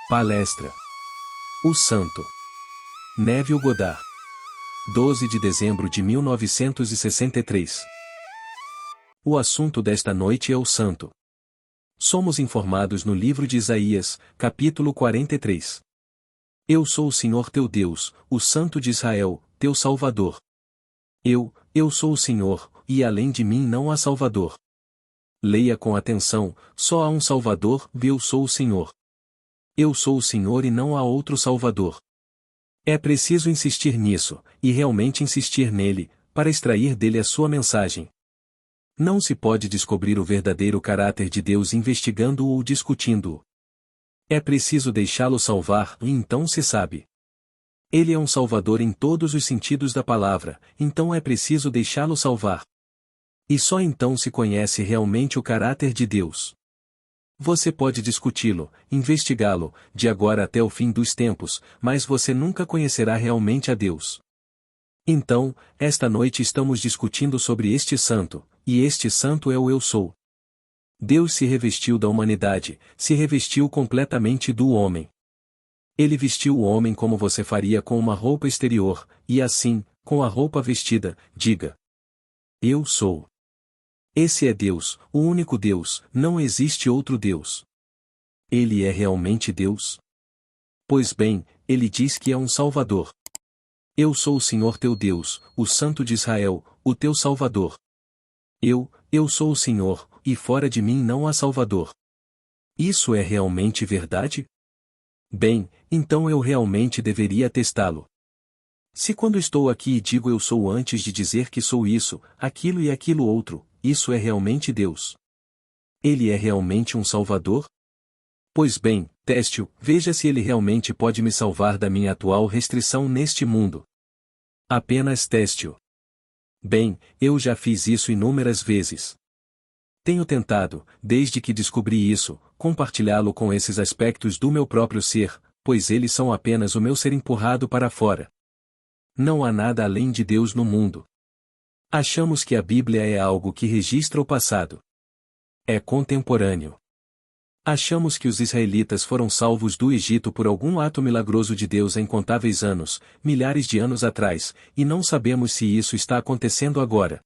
Palestra. O Santo. Neville Goddard. 12 de dezembro de 1963. O assunto desta noite é o Santo. Somos informados no livro de Isaías, capítulo 43. Eu sou o Senhor teu Deus, o Santo de Israel, teu Salvador. Eu sou o Senhor, e além de mim não há Salvador. Leia com atenção, só há um Salvador, eu sou o Senhor. Eu sou o Senhor e não há outro Salvador. É preciso insistir nisso, e realmente insistir nele, para extrair dele a sua mensagem. Não se pode descobrir o verdadeiro caráter de Deus investigando-o ou discutindo-o. É preciso deixá-lo salvar, e então se sabe. Ele é um Salvador em todos os sentidos da palavra, então é preciso deixá-lo salvar. E só então se conhece realmente o caráter de Deus. Você pode discuti-lo, investigá-lo, de agora até o fim dos tempos, mas você nunca conhecerá realmente a Deus. Então, esta noite estamos discutindo sobre este santo, e este santo é o Eu Sou. Deus se revestiu da humanidade, se revestiu completamente do homem. Ele vestiu o homem como você faria com uma roupa exterior, e assim, com a roupa vestida, diga: Eu sou. Esse é Deus, o único Deus, não existe outro Deus. Ele é realmente Deus? Pois bem, ele diz que é um Salvador. Eu sou o Senhor teu Deus, o Santo de Israel, o teu Salvador. Eu sou o Senhor, e fora de mim não há Salvador. Isso é realmente verdade? Bem, então eu realmente deveria testá-lo. Se quando estou aqui e digo eu sou antes de dizer que sou isso, aquilo e aquilo outro, isso é realmente Deus. Ele é realmente um Salvador? Pois bem, teste-o, veja se ele realmente pode me salvar da minha atual restrição neste mundo. Apenas teste-o. Bem, eu já fiz isso inúmeras vezes. Tenho tentado, desde que descobri isso, compartilhá-lo com esses aspectos do meu próprio ser, pois eles são apenas o meu ser empurrado para fora. Não há nada além de Deus no mundo. Achamos que a Bíblia é algo que registra o passado. É contemporâneo. Achamos que os israelitas foram salvos do Egito por algum ato milagroso de Deus há incontáveis anos, milhares de anos atrás, e não sabemos se isso está acontecendo agora.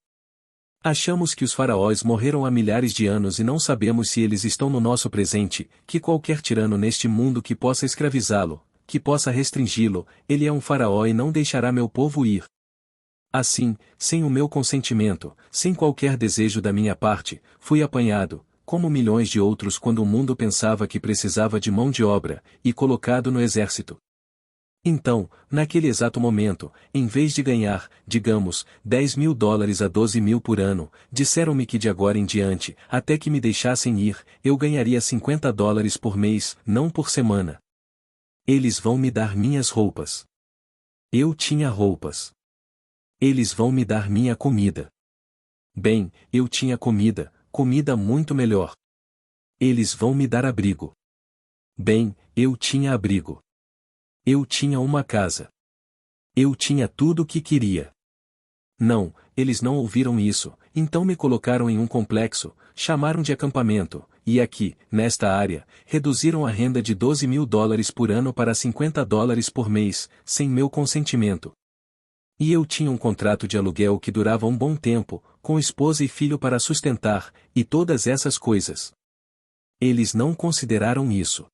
Achamos que os faraós morreram há milhares de anos e não sabemos se eles estão no nosso presente, que qualquer tirano neste mundo que possa escravizá-lo, que possa restringi-lo, ele é um faraó e não deixará meu povo ir. Assim, sem o meu consentimento, sem qualquer desejo da minha parte, fui apanhado, como milhões de outros quando o mundo pensava que precisava de mão de obra, e colocado no exército. Então, naquele exato momento, em vez de ganhar, digamos, $10.000 a 12.000 por ano, disseram-me que de agora em diante, até que me deixassem ir, eu ganharia $50 por mês, não por semana. Eles vão me dar minhas roupas. Eu tinha roupas. Eles vão me dar minha comida. Bem, eu tinha comida muito melhor. Eles vão me dar abrigo. Bem, eu tinha abrigo. Eu tinha uma casa. Eu tinha tudo o que queria. Não, eles não ouviram isso, então me colocaram em um complexo, chamaram de acampamento, e aqui, nesta área, reduziram a renda de $12.000 por ano para $50 por mês, sem meu consentimento. E eu tinha um contrato de aluguel que durava um bom tempo, com esposa e filho para sustentar, e todas essas coisas. Eles não consideraram isso.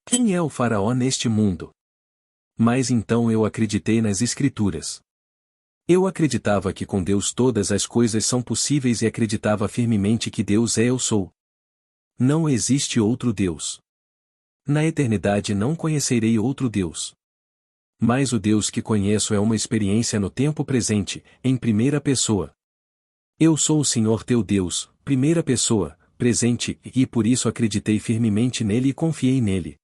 Quem é o faraó neste mundo? Mas então eu acreditei nas Escrituras. Eu acreditava que com Deus todas as coisas são possíveis e acreditava firmemente que Deus é Eu Sou. Não existe outro Deus. Na eternidade não conhecerei outro Deus. Mas o Deus que conheço é uma experiência no tempo presente, em primeira pessoa. Eu sou o Senhor teu Deus, primeira pessoa, presente, e por isso acreditei firmemente nele e confiei nele.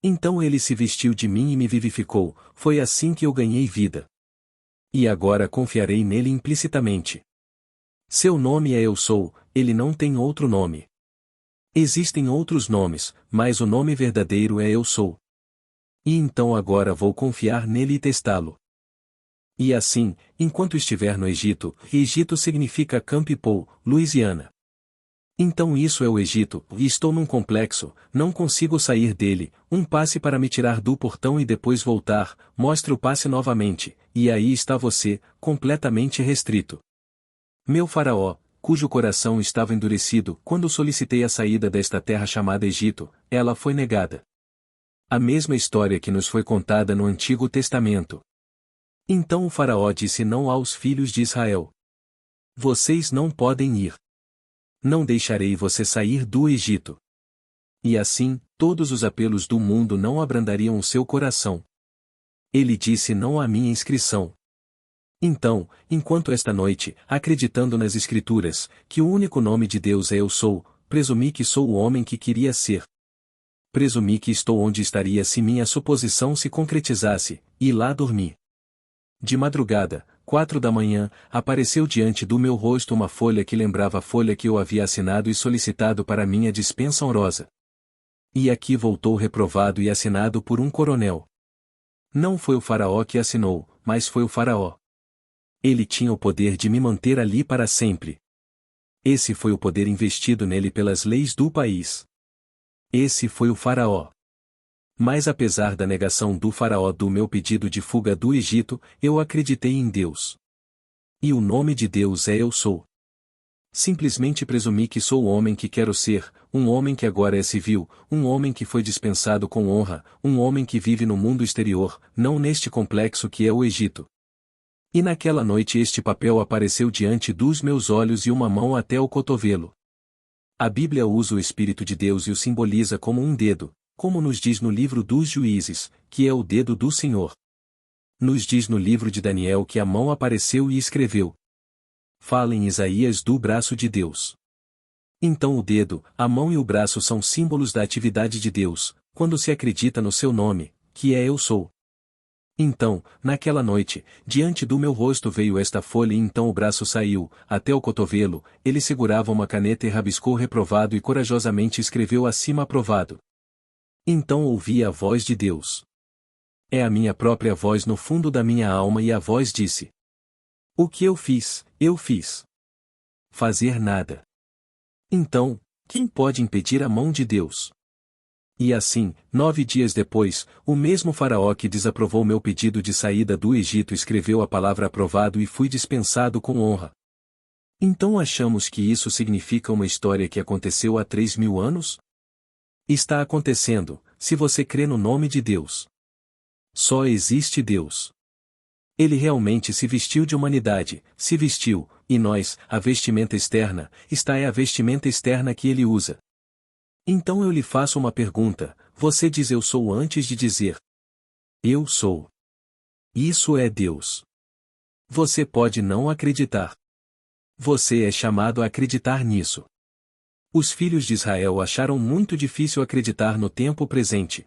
Então ele se vestiu de mim e me vivificou, foi assim que eu ganhei vida. E agora confiarei nele implicitamente. Seu nome é Eu Sou, ele não tem outro nome. Existem outros nomes, mas o nome verdadeiro é Eu Sou. E então agora vou confiar nele e testá-lo. E assim, enquanto estiver no Egito, Egito significa Camp Pou, Louisiana. Então isso é o Egito, e estou num complexo, não consigo sair dele, um passe para me tirar do portão e depois voltar, mostre o passe novamente, e aí está você, completamente restrito. Meu faraó, cujo coração estava endurecido quando solicitei a saída desta terra chamada Egito, ela foi negada. A mesma história que nos foi contada no Antigo Testamento. Então o faraó disse não aos filhos de Israel: vocês não podem ir. Não deixarei você sair do Egito. E assim, todos os apelos do mundo não abrandariam o seu coração. Ele disse não à minha inscrição. Então, enquanto esta noite, acreditando nas Escrituras, que o único nome de Deus é Eu Sou, presumi que sou o homem que queria ser. Presumi que estou onde estaria se minha suposição se concretizasse, e lá dormi. De madrugada, 4 da manhã, apareceu diante do meu rosto uma folha que lembrava a folha que eu havia assinado e solicitado para minha dispensa honrosa. E aqui voltou reprovado e assinado por um coronel. Não foi o faraó que assinou, mas foi o faraó. Ele tinha o poder de me manter ali para sempre. Esse foi o poder investido nele pelas leis do país. Esse foi o faraó. Mas apesar da negação do faraó do meu pedido de fuga do Egito, eu acreditei em Deus. E o nome de Deus é Eu Sou. Simplesmente presumi que sou o homem que quero ser, um homem que agora é civil, um homem que foi dispensado com honra, um homem que vive no mundo exterior, não neste complexo que é o Egito. E naquela noite este papel apareceu diante dos meus olhos e uma mão até o cotovelo. A Bíblia usa o Espírito de Deus e o simboliza como um dedo, como nos diz no livro dos Juízes, que é o dedo do Senhor. Nos diz no livro de Daniel que a mão apareceu e escreveu. Fala em Isaías do braço de Deus. Então o dedo, a mão e o braço são símbolos da atividade de Deus, quando se acredita no seu nome, que é Eu Sou. Então, naquela noite, diante do meu rosto veio esta folha e então o braço saiu, até o cotovelo, ele segurava uma caneta e rabiscou reprovado e corajosamente escreveu acima aprovado. Então ouvi a voz de Deus. É a minha própria voz no fundo da minha alma e a voz disse: o que eu fiz, eu fiz. Fazer nada. Então, quem pode impedir a mão de Deus? E assim, 9 dias depois, o mesmo faraó que desaprovou meu pedido de saída do Egito escreveu a palavra aprovado e fui dispensado com honra. Então achamos que isso significa uma história que aconteceu há 3.000 anos? Está acontecendo, se você crê no nome de Deus. Só existe Deus. Ele realmente se vestiu de humanidade, se vestiu, e nós, a vestimenta externa, esta é a vestimenta externa que ele usa. Então eu lhe faço uma pergunta, você diz eu sou antes de dizer eu sou. Isso é Deus. Você pode não acreditar. Você é chamado a acreditar nisso. Os filhos de Israel acharam muito difícil acreditar no tempo presente.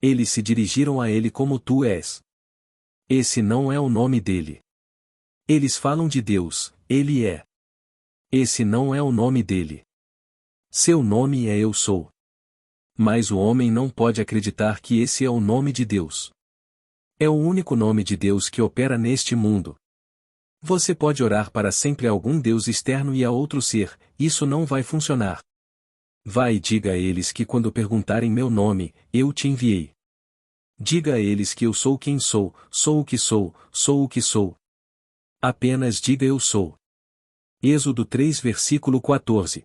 Eles se dirigiram a ele como tu és. Esse não é o nome dele. Eles falam de Deus, ele é. Esse não é o nome dele. Seu nome é Eu Sou. Mas o homem não pode acreditar que esse é o nome de Deus. É o único nome de Deus que opera neste mundo. Você pode orar para sempre a algum Deus externo e a outro ser, isso não vai funcionar. Vá e diga a eles que quando perguntarem meu nome, eu te enviei. Diga a eles que eu sou quem sou o que sou o que sou. Apenas diga eu sou. Êxodo 3 versículo 14.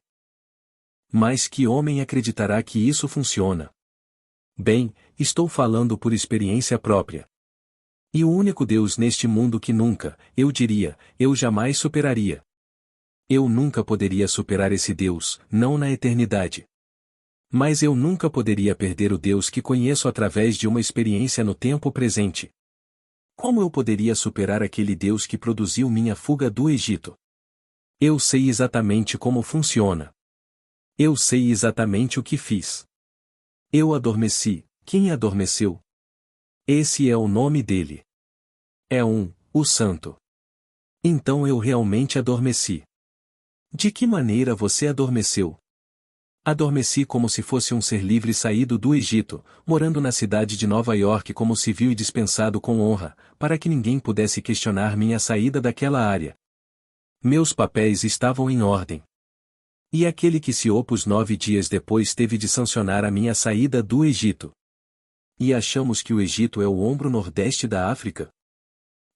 Mas que homem acreditará que isso funciona? Bem, estou falando por experiência própria. E o único Deus neste mundo que nunca, eu diria, eu jamais superaria. Eu nunca poderia superar esse Deus, não na eternidade. Mas eu nunca poderia perder o Deus que conheço através de uma experiência no tempo presente. Como eu poderia superar aquele Deus que produziu minha fuga do Egito? Eu sei exatamente como funciona. Eu sei exatamente o que fiz. Eu adormeci. Quem adormeceu? Esse é o nome dele. É o Santo. Então eu realmente adormeci. De que maneira você adormeceu? Adormeci como se fosse um ser livre saído do Egito, morando na cidade de Nova York como civil e dispensado com honra, para que ninguém pudesse questionar minha saída daquela área. Meus papéis estavam em ordem. E aquele que se opôs 9 dias depois teve de sancionar a minha saída do Egito. E achamos que o Egito é o ombro nordeste da África?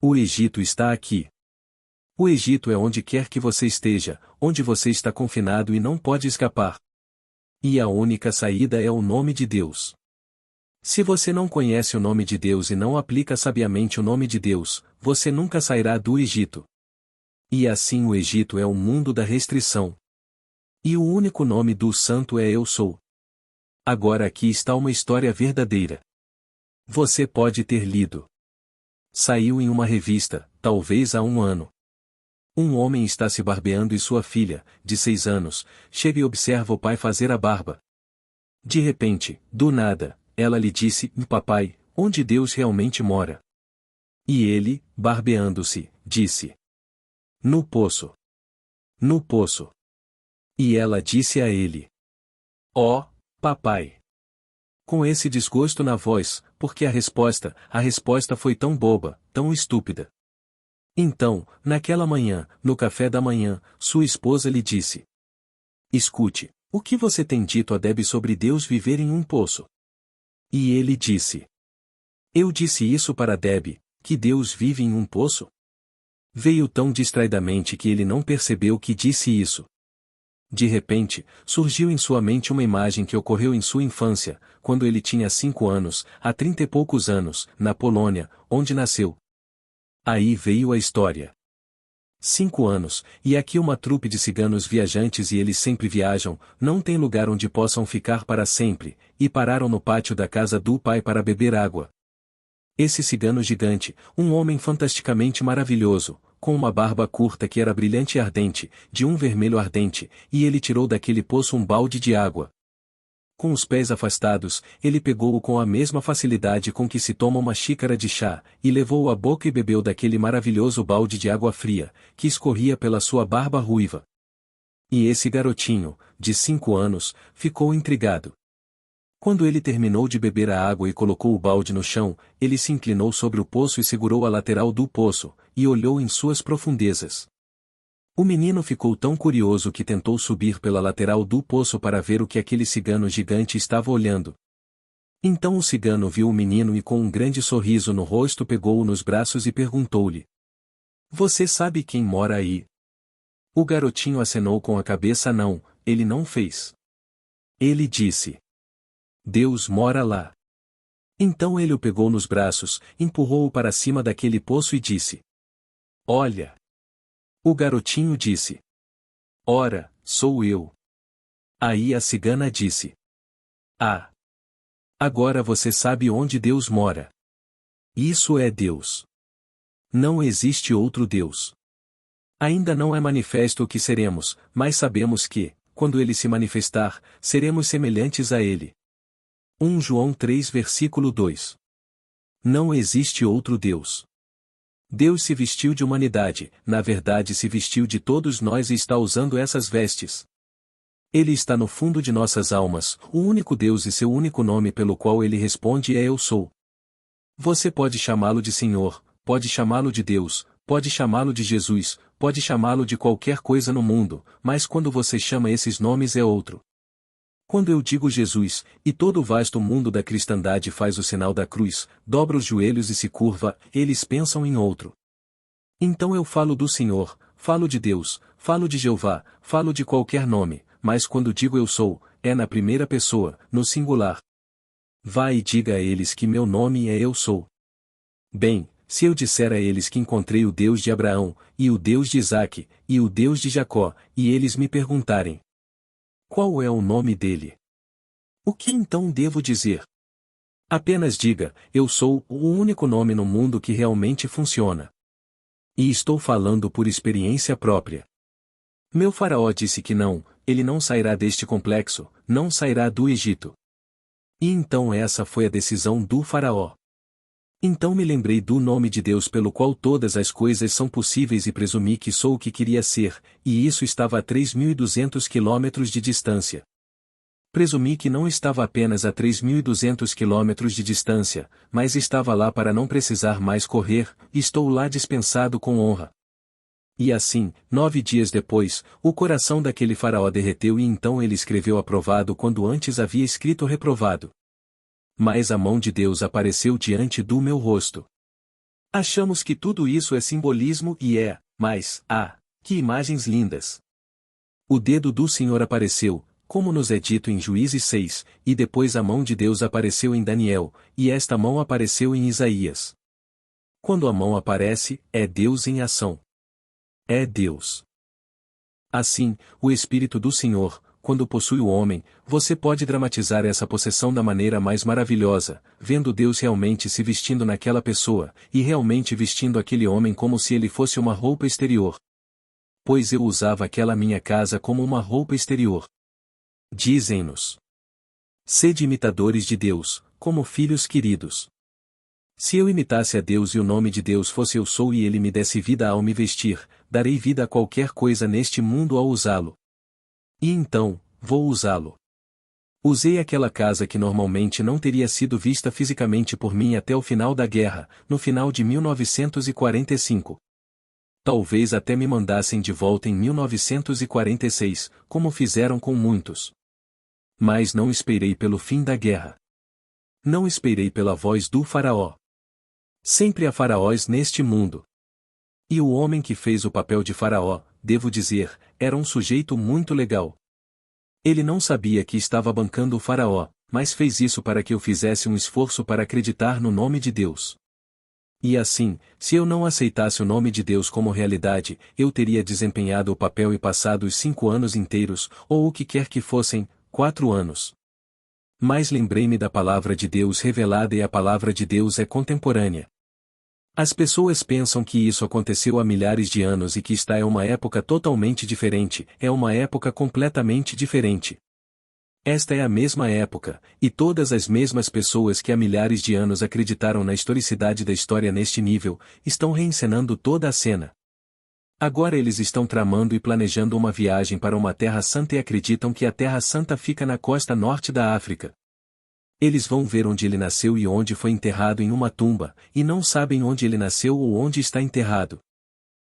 O Egito está aqui. O Egito é onde quer que você esteja, onde você está confinado e não pode escapar. E a única saída é o nome de Deus. Se você não conhece o nome de Deus e não aplica sabiamente o nome de Deus, você nunca sairá do Egito. E assim o Egito é o mundo da restrição. E o único nome do Santo é Eu Sou. Agora aqui está uma história verdadeira. Você pode ter lido. Saiu em uma revista, talvez há um ano. Um homem está se barbeando e sua filha, de 6 anos, chega e observa o pai fazer a barba. De repente, do nada, ela lhe disse: Papai, onde Deus realmente mora? E ele, barbeando-se, disse: No poço. No poço. E ela disse a ele: Ó, papai. Com esse desgosto na voz, porque a resposta foi tão boba, tão estúpida. Então, naquela manhã, no café da manhã, sua esposa lhe disse: Escute, o que você tem dito a Deb sobre Deus viver em um poço? E ele disse: Eu disse isso para Deb, que Deus vive em um poço? Veio tão distraidamente que ele não percebeu que disse isso. De repente, surgiu em sua mente uma imagem que ocorreu em sua infância, quando ele tinha 5 anos, há 30 e poucos anos, na Polônia, onde nasceu. Aí veio a história. 5 anos, e aqui uma trupe de ciganos viajantes e eles sempre viajam, não tem lugar onde possam ficar para sempre, e pararam no pátio da casa do pai para beber água. Esse cigano gigante, um homem fantasticamente maravilhoso, com uma barba curta que era brilhante e ardente, de um vermelho ardente, e ele tirou daquele poço um balde de água. Com os pés afastados, ele pegou-o com a mesma facilidade com que se toma uma xícara de chá, e levou-o à boca e bebeu daquele maravilhoso balde de água fria, que escorria pela sua barba ruiva. E esse garotinho, de 5 anos, ficou intrigado. Quando ele terminou de beber a água e colocou o balde no chão, ele se inclinou sobre o poço e segurou a lateral do poço, e olhou em suas profundezas. O menino ficou tão curioso que tentou subir pela lateral do poço para ver o que aquele cigano gigante estava olhando. Então o cigano viu o menino e com um grande sorriso no rosto pegou-o nos braços e perguntou-lhe: Você sabe quem mora aí? O garotinho acenou com a cabeça não, ele não fez. Ele disse: Deus mora lá. Então ele o pegou nos braços, empurrou-o para cima daquele poço e disse: Olha! O garotinho disse: Ora, sou eu. Aí a cigana disse: Ah! Agora você sabe onde Deus mora. Isso é Deus. Não existe outro Deus. Ainda não é manifesto o que seremos, mas sabemos que, quando ele se manifestar, seremos semelhantes a ele. 1 João 3 versículo 2. Não existe outro Deus. Deus se vestiu de humanidade, na verdade se vestiu de todos nós e está usando essas vestes. Ele está no fundo de nossas almas, o único Deus e seu único nome pelo qual ele responde é Eu Sou. Você pode chamá-lo de Senhor, pode chamá-lo de Deus, pode chamá-lo de Jesus, pode chamá-lo de qualquer coisa no mundo, mas quando você chama esses nomes é outro. Quando eu digo Jesus, e todo o vasto mundo da cristandade faz o sinal da cruz, dobra os joelhos e se curva, eles pensam em outro. Então eu falo do Senhor, falo de Deus, falo de Jeová, falo de qualquer nome, mas quando digo Eu Sou, é na primeira pessoa, no singular. Vá e diga a eles que meu nome é Eu Sou. Bem, se eu disser a eles que encontrei o Deus de Abraão, e o Deus de Isaque, e o Deus de Jacó, e eles me perguntarem: Qual é o nome dele? O que então devo dizer? Apenas diga: Eu sou o único nome no mundo que realmente funciona. E estou falando por experiência própria. Meu faraó disse que não, ele não sairá deste complexo, não sairá do Egito. E então essa foi a decisão do faraó. Então me lembrei do nome de Deus pelo qual todas as coisas são possíveis e presumi que sou o que queria ser, e isso estava a 3.200 quilômetros de distância. Presumi que não estava apenas a 3.200 quilômetros de distância, mas estava lá para não precisar mais correr, e estou lá dispensado com honra. E assim, 9 dias depois, o coração daquele faraó derreteu e então ele escreveu aprovado quando antes havia escrito reprovado. Mas a mão de Deus apareceu diante do meu rosto. Achamos que tudo isso é simbolismo e é, mas, que imagens lindas! O dedo do Senhor apareceu, como nos é dito em Juízes 6, e depois a mão de Deus apareceu em Daniel, e esta mão apareceu em Isaías. Quando a mão aparece, é Deus em ação. É Deus. Assim, o Espírito do Senhor, quando possui o homem, você pode dramatizar essa possessão da maneira mais maravilhosa, vendo Deus realmente se vestindo naquela pessoa, e realmente vestindo aquele homem como se ele fosse uma roupa exterior. Pois eu usava aquela minha casa como uma roupa exterior. Dizem-nos: sede imitadores de Deus, como filhos queridos. Se eu imitasse a Deus e o nome de Deus fosse eu sou e ele me desse vida ao me vestir, darei vida a qualquer coisa neste mundo ao usá-lo. E então, vou usá-lo. Usei aquela casa que normalmente não teria sido vista fisicamente por mim até o final da guerra, no final de 1945. Talvez até me mandassem de volta em 1946, como fizeram com muitos. Mas não esperei pelo fim da guerra. Não esperei pela voz do faraó. Sempre há faraós neste mundo. E o homem que fez o papel de faraó, devo dizer, era um sujeito muito legal. Ele não sabia que estava bancando o faraó, mas fez isso para que eu fizesse um esforço para acreditar no nome de Deus. E assim, se eu não aceitasse o nome de Deus como realidade, eu teria desempenhado o papel e passado os 5 anos inteiros, ou o que quer que fossem, 4 anos. Mas lembrei-me da palavra de Deus revelada e a palavra de Deus é contemporânea. As pessoas pensam que isso aconteceu há milhares de anos e que esta é uma época totalmente diferente, é uma época completamente diferente. Esta é a mesma época, e todas as mesmas pessoas que há milhares de anos acreditaram na historicidade da história neste nível, estão reencenando toda a cena. Agora eles estão tramando e planejando uma viagem para uma Terra Santa e acreditam que a Terra Santa fica na costa norte da África. Eles vão ver onde ele nasceu e onde foi enterrado em uma tumba, e não sabem onde ele nasceu ou onde está enterrado.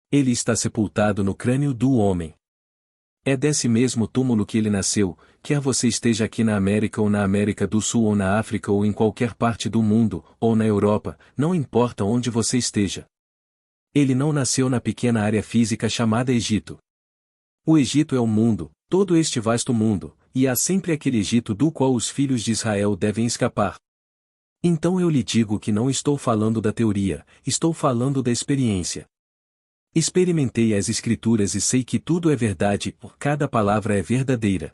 Ele está sepultado no crânio do homem. É desse mesmo túmulo que ele nasceu, quer você esteja aqui na América ou na América do Sul ou na África ou em qualquer parte do mundo, ou na Europa, não importa onde você esteja. Ele não nasceu na pequena área física chamada Egito. O Egito é o mundo, todo este vasto mundo, e há sempre aquele Egito do qual os filhos de Israel devem escapar. Então eu lhe digo que não estou falando da teoria, estou falando da experiência. Experimentei as Escrituras e sei que tudo é verdade, cada palavra é verdadeira.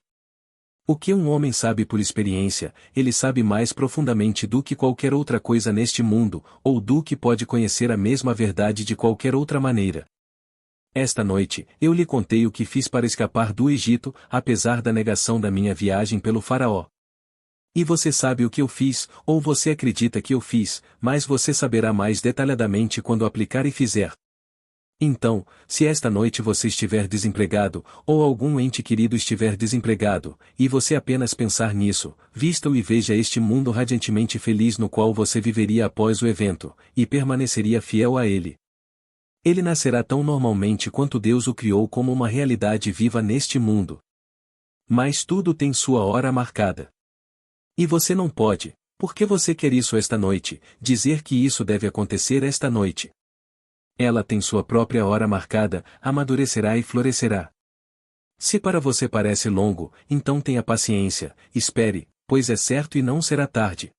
O que um homem sabe por experiência, ele sabe mais profundamente do que qualquer outra coisa neste mundo, ou do que pode conhecer a mesma verdade de qualquer outra maneira. Esta noite, eu lhe contei o que fiz para escapar do Egito, apesar da negação da minha viagem pelo faraó. E você sabe o que eu fiz, ou você acredita que eu fiz, mas você saberá mais detalhadamente quando aplicar e fizer. Então, se esta noite você estiver desempregado, ou algum ente querido estiver desempregado, e você apenas pensar nisso, vista-o e veja este mundo radiantemente feliz no qual você viveria após o evento, e permaneceria fiel a ele. Ele nascerá tão normalmente quanto Deus o criou como uma realidade viva neste mundo. Mas tudo tem sua hora marcada. E você não pode, porque você quer isso esta noite, dizer que isso deve acontecer esta noite. Ela tem sua própria hora marcada, amadurecerá e florescerá. Se para você parece longo, então tenha paciência, espere, pois é certo e não será tarde.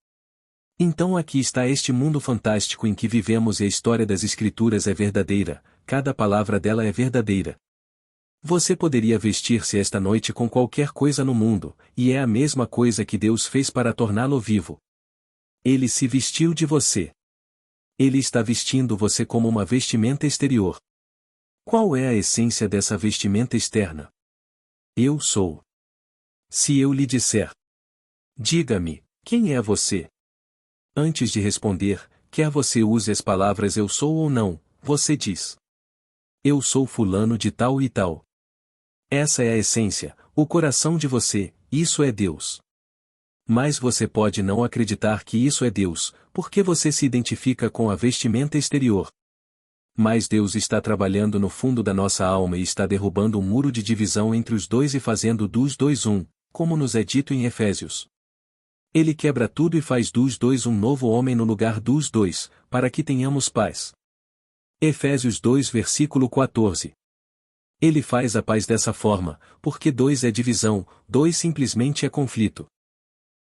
Então aqui está este mundo fantástico em que vivemos e a história das Escrituras é verdadeira, cada palavra dela é verdadeira. Você poderia vestir-se esta noite com qualquer coisa no mundo, e é a mesma coisa que Deus fez para torná-lo vivo. Ele se vestiu de você. Ele está vestindo você como uma vestimenta exterior. Qual é a essência dessa vestimenta externa? Eu sou. Se eu lhe disser, diga-me, quem é você? Antes de responder, quer você use as palavras eu sou ou não, você diz. Eu sou fulano de tal e tal. Essa é a essência, o coração de você, isso é Deus. Mas você pode não acreditar que isso é Deus, porque você se identifica com a vestimenta exterior. Mas Deus está trabalhando no fundo da nossa alma e está derrubando um muro de divisão entre os dois e fazendo dos dois um, como nos é dito em Efésios. Ele quebra tudo e faz dos dois um novo homem no lugar dos dois, para que tenhamos paz. Efésios 2 versículo 14. Ele faz a paz dessa forma, porque dois é divisão, dois simplesmente é conflito.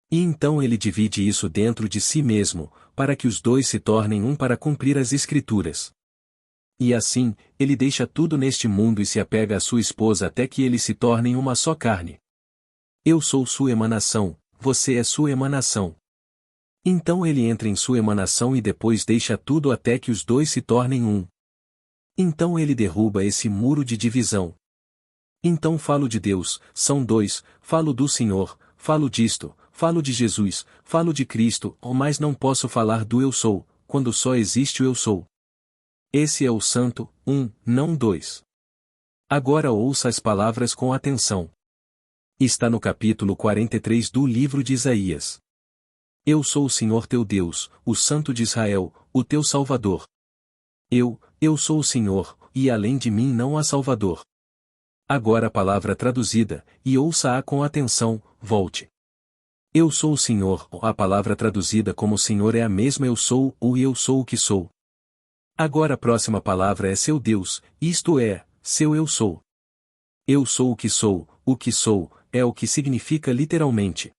E então ele divide isso dentro de si mesmo, para que os dois se tornem um para cumprir as Escrituras. E assim, ele deixa tudo neste mundo e se apega à sua esposa até que eles se tornem uma só carne. Eu sou sua emanação, você é sua emanação. Então ele entra em sua emanação e depois deixa tudo até que os dois se tornem um. Então ele derruba esse muro de divisão. Então falo de Deus, são dois, falo do Senhor, falo disto, falo de Jesus, falo de Cristo, mas não posso falar do eu sou, quando só existe o eu sou. Esse é o santo, não dois. Agora ouça as palavras com atenção. Está no capítulo 43 do livro de Isaías. Eu sou o Senhor teu Deus, o Santo de Israel, o teu Salvador. Eu sou o Senhor, e além de mim não há Salvador. Agora a palavra traduzida, e ouça-a com atenção, volte. Eu sou o Senhor, a palavra traduzida como Senhor é a mesma eu sou, ou eu sou o que sou. Agora a próxima palavra é seu Deus, isto é, seu eu sou. Eu sou, é o que significa literalmente.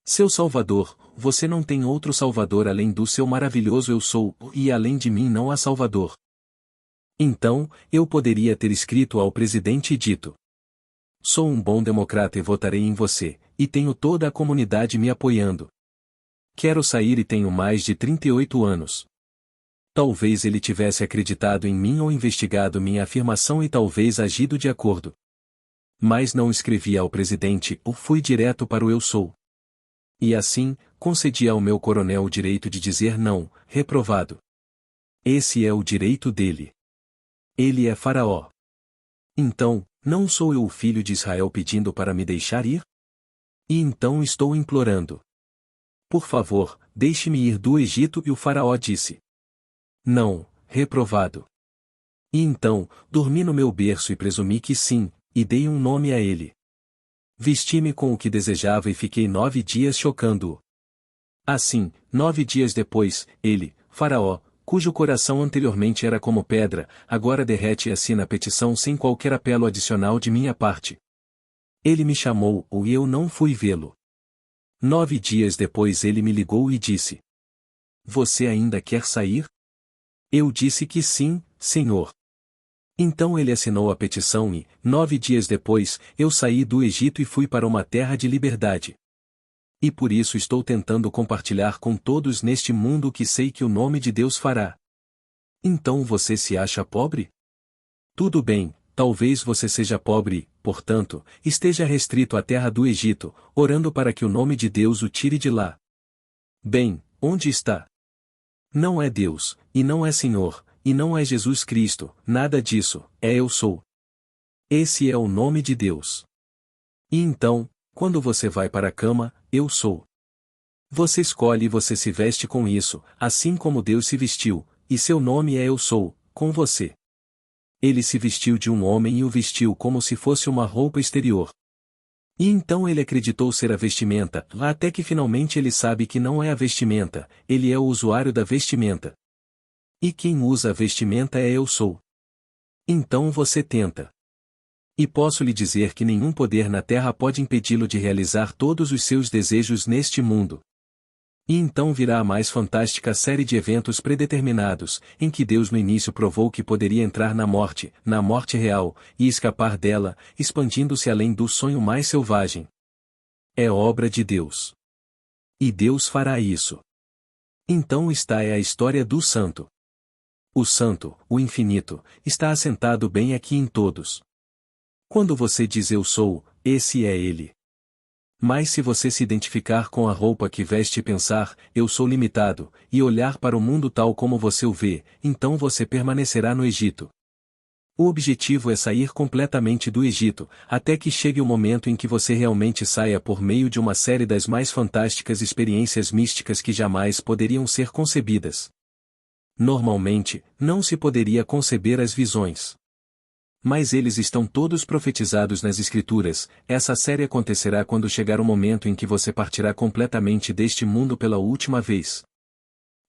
Seu Salvador, você não tem outro Salvador além do seu maravilhoso eu sou, e além de mim não há Salvador. Então, eu poderia ter escrito ao presidente e dito: sou um bom democrata e votarei em você, e tenho toda a comunidade me apoiando. Quero sair e tenho mais de 38 anos. Talvez ele tivesse acreditado em mim ou investigado minha afirmação e talvez agido de acordo. Mas não escrevi ao presidente ou fui direto para o eu sou. E assim, concedi ao meu coronel o direito de dizer não, reprovado. Esse é o direito dele. Ele é Faraó. Então, não sou eu o filho de Israel pedindo para me deixar ir? E então estou implorando: por favor, deixe-me ir do Egito. E o Faraó disse: não, reprovado. E então, dormi no meu berço e presumi que sim, e dei um nome a ele. Vesti-me com o que desejava e fiquei 9 dias chocando-o. Assim, 9 dias depois, ele, Faraó, cujo coração anteriormente era como pedra, agora derrete e assina a petição sem qualquer apelo adicional de minha parte. Ele me chamou, e eu não fui vê-lo. 9 dias depois ele me ligou e disse: você ainda quer sair? Eu disse que sim, Senhor. Então ele assinou a petição e, 9 dias depois, eu saí do Egito e fui para uma terra de liberdade. E por isso estou tentando compartilhar com todos neste mundo o que sei que o nome de Deus fará. Então você se acha pobre? Tudo bem, talvez você seja pobre e, portanto, esteja restrito à terra do Egito, orando para que o nome de Deus o tire de lá. Bem, onde está? Não é Deus, e não é Senhor, e não é Jesus Cristo, nada disso, é eu sou. Esse é o nome de Deus. E então, quando você vai para a cama, eu sou. Você escolhe e você se veste com isso, assim como Deus se vestiu, e seu nome é eu sou, com você. Ele se vestiu de um homem e o vestiu como se fosse uma roupa exterior. E então ele acreditou ser a vestimenta, até que finalmente ele sabe que não é a vestimenta, ele é o usuário da vestimenta. E quem usa a vestimenta é eu sou. Então você tenta. E posso lhe dizer que nenhum poder na terra pode impedi-lo de realizar todos os seus desejos neste mundo. E então virá a mais fantástica série de eventos predeterminados, em que Deus no início provou que poderia entrar na morte real, e escapar dela, expandindo-se além do sonho mais selvagem. É obra de Deus. E Deus fará isso. Então esta é a história do Santo. O Santo, o Infinito, está assentado bem aqui em todos. Quando você diz eu sou, esse é ele. Mas se você se identificar com a roupa que veste e pensar, eu sou limitado, e olhar para o mundo tal como você o vê, então você permanecerá no Egito. O objetivo é sair completamente do Egito, até que chegue o momento em que você realmente saia por meio de uma série das mais fantásticas experiências místicas que jamais poderiam ser concebidas. Normalmente, não se poderia conceber as visões. Mas eles estão todos profetizados nas Escrituras. Essa série acontecerá quando chegar o momento em que você partirá completamente deste mundo pela última vez.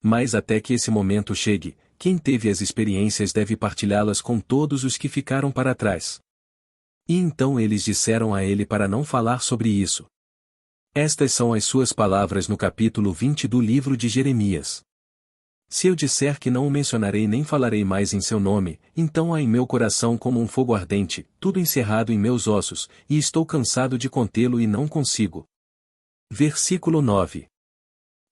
Mas até que esse momento chegue, quem teve as experiências deve partilhá-las com todos os que ficaram para trás. E então eles disseram a ele para não falar sobre isso. Estas são as suas palavras no capítulo 20 do livro de Jeremias. Se eu disser que não o mencionarei nem falarei mais em seu nome, então há em meu coração como um fogo ardente, tudo encerrado em meus ossos, e estou cansado de contê-lo e não consigo. Versículo 9.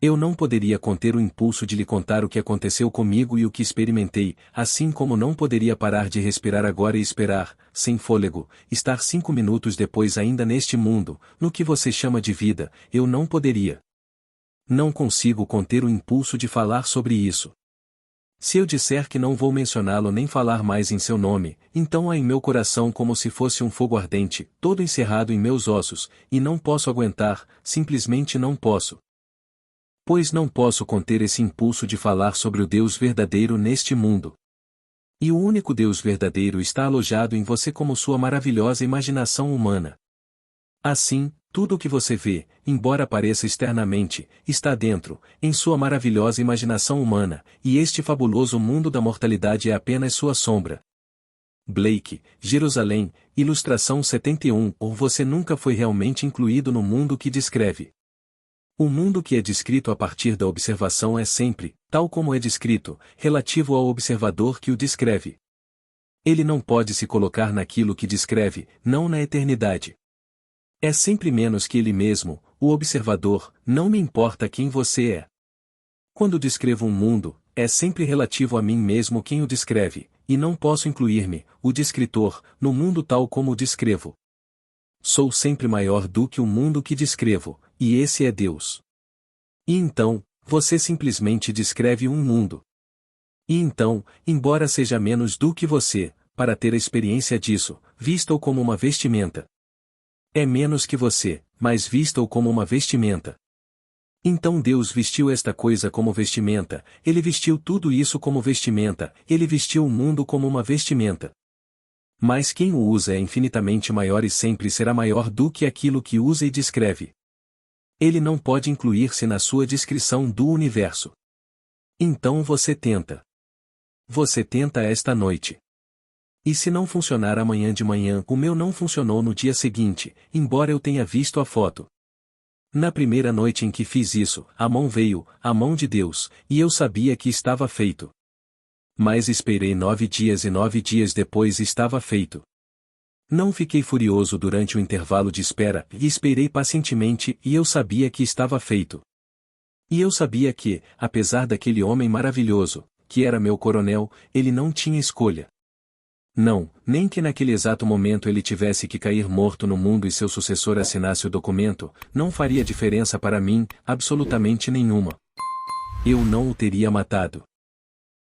Eu não poderia conter o impulso de lhe contar o que aconteceu comigo e o que experimentei, assim como não poderia parar de respirar agora e esperar, sem fôlego, estar 5 minutos depois ainda neste mundo, no que você chama de vida, eu não poderia. Não consigo conter o impulso de falar sobre isso. Se eu disser que não vou mencioná-lo nem falar mais em seu nome, então há em meu coração como se fosse um fogo ardente, todo encerrado em meus ossos, e não posso aguentar, simplesmente não posso. Pois não posso conter esse impulso de falar sobre o Deus verdadeiro neste mundo. E o único Deus verdadeiro está alojado em você como sua maravilhosa imaginação humana. Assim, tudo o que você vê, embora pareça externamente, está dentro, em sua maravilhosa imaginação humana, e este fabuloso mundo da mortalidade é apenas sua sombra. Blake, Jerusalém, Ilustração 71. Ou você nunca foi realmente incluído no mundo que descreve. O mundo que é descrito a partir da observação é sempre, tal como é descrito, relativo ao observador que o descreve. Ele não pode se colocar naquilo que descreve, não na eternidade. É sempre menos que ele mesmo, o observador, não me importa quem você é. Quando descrevo um mundo, é sempre relativo a mim mesmo quem o descreve, e não posso incluir-me, o descritor, no mundo tal como o descrevo. Sou sempre maior do que o mundo que descrevo, e esse é Deus. E então, você simplesmente descreve um mundo. E então, embora seja menos do que você, para ter a experiência disso, vista-o como uma vestimenta. É menos que você, mas vista-o como uma vestimenta. Então Deus vestiu esta coisa como vestimenta, Ele vestiu tudo isso como vestimenta, Ele vestiu o mundo como uma vestimenta. Mas quem o usa é infinitamente maior e sempre será maior do que aquilo que usa e descreve. Ele não pode incluir-se na sua descrição do universo. Então você tenta. Você tenta esta noite. E se não funcionar amanhã de manhã, o meu não funcionou no dia seguinte, embora eu tenha visto a foto. Na primeira noite em que fiz isso, a mão veio, a mão de Deus, e eu sabia que estava feito. Mas esperei 9 dias e 9 dias depois estava feito. Não fiquei furioso durante o intervalo de espera, e esperei pacientemente e eu sabia que estava feito. E eu sabia que, apesar daquele homem maravilhoso, que era meu coronel, ele não tinha escolha. Não, nem que naquele exato momento ele tivesse que cair morto no mundo e seu sucessor assinasse o documento, não faria diferença para mim, absolutamente nenhuma. Eu não o teria matado.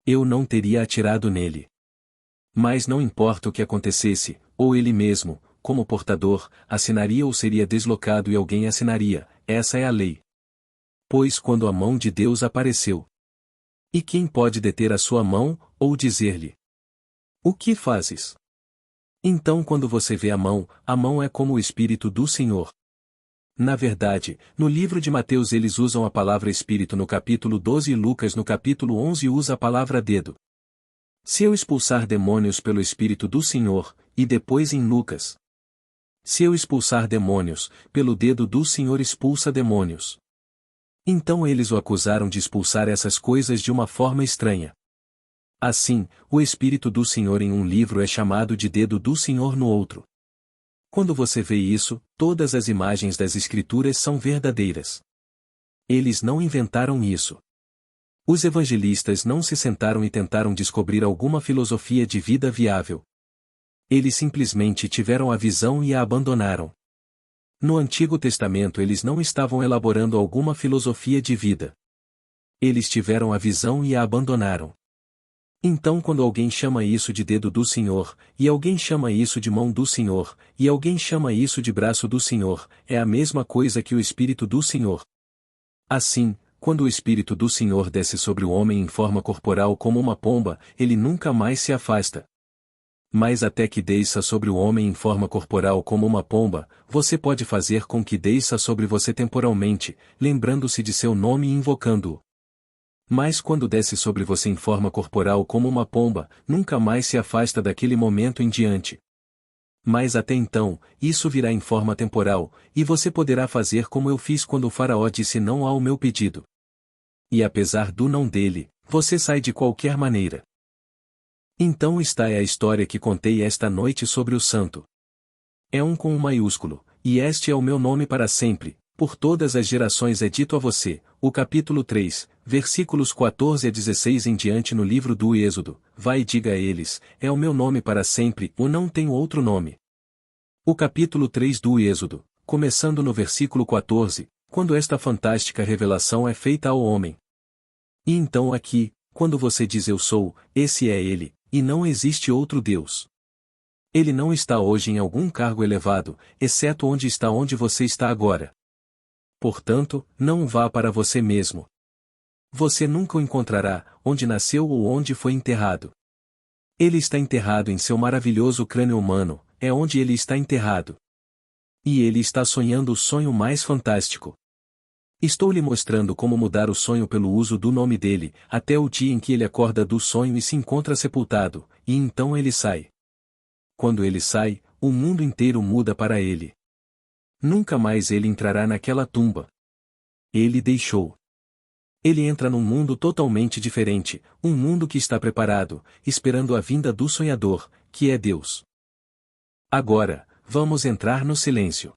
Eu não teria atirado nele. Mas não importa o que acontecesse, ou ele mesmo, como portador, assinaria ou seria deslocado e alguém assinaria, essa é a lei. Pois quando a mão de Deus apareceu. E quem pode deter a sua mão, ou dizer-lhe: o que fazes? Então quando você vê a mão é como o Espírito do Senhor. Na verdade, no livro de Mateus eles usam a palavra Espírito no capítulo 12 e Lucas no capítulo 11 usa a palavra dedo. Se eu expulsar demônios pelo Espírito do Senhor, e depois em Lucas. Se eu expulsar demônios, pelo dedo do Senhor expulsa demônios. Então eles o acusaram de expulsar essas coisas de uma forma estranha. Assim, o Espírito do Senhor em um livro é chamado de dedo do Senhor no outro. Quando você vê isso, todas as imagens das Escrituras são verdadeiras. Eles não inventaram isso. Os evangelistas não se sentaram e tentaram descobrir alguma filosofia de vida viável. Eles simplesmente tiveram a visão e a abandonaram. No Antigo Testamento eles não estavam elaborando alguma filosofia de vida. Eles tiveram a visão e a abandonaram. Então quando alguém chama isso de dedo do Senhor, e alguém chama isso de mão do Senhor, e alguém chama isso de braço do Senhor, é a mesma coisa que o Espírito do Senhor. Assim, quando o Espírito do Senhor desce sobre o homem em forma corporal como uma pomba, ele nunca mais se afasta. Mas até que desça sobre o homem em forma corporal como uma pomba, você pode fazer com que desça sobre você temporalmente, lembrando-se de seu nome e invocando-o. Mas quando desce sobre você em forma corporal como uma pomba, nunca mais se afasta daquele momento em diante. Mas até então, isso virá em forma temporal, e você poderá fazer como eu fiz quando o faraó disse não ao meu pedido. E apesar do não dele, você sai de qualquer maneira. Então está a história que contei esta noite sobre o santo. É um com um maiúsculo, e este é o meu nome para sempre, por todas as gerações é dito a você, o capítulo 3, versículos 14 a 16 em diante no livro do Êxodo, vai e diga a eles, é o meu nome para sempre, ou não tenho outro nome. O capítulo 3 do Êxodo, começando no versículo 14, quando esta fantástica revelação é feita ao homem. E então aqui, quando você diz eu sou, esse é ele, e não existe outro Deus. Ele não está hoje em algum cargo elevado, exceto onde você está agora. Portanto, não vá para você mesmo. Você nunca o encontrará, onde nasceu ou onde foi enterrado. Ele está enterrado em seu maravilhoso crânio humano, é onde ele está enterrado. E ele está sonhando o sonho mais fantástico. Estou lhe mostrando como mudar o sonho pelo uso do nome dele, até o dia em que ele acorda do sonho e se encontra sepultado, e então ele sai. Quando ele sai, o mundo inteiro muda para ele. Nunca mais ele entrará naquela tumba. Ele deixou. Ele entra num mundo totalmente diferente, um mundo que está preparado, esperando a vinda do sonhador, que é Deus. Agora, vamos entrar no silêncio.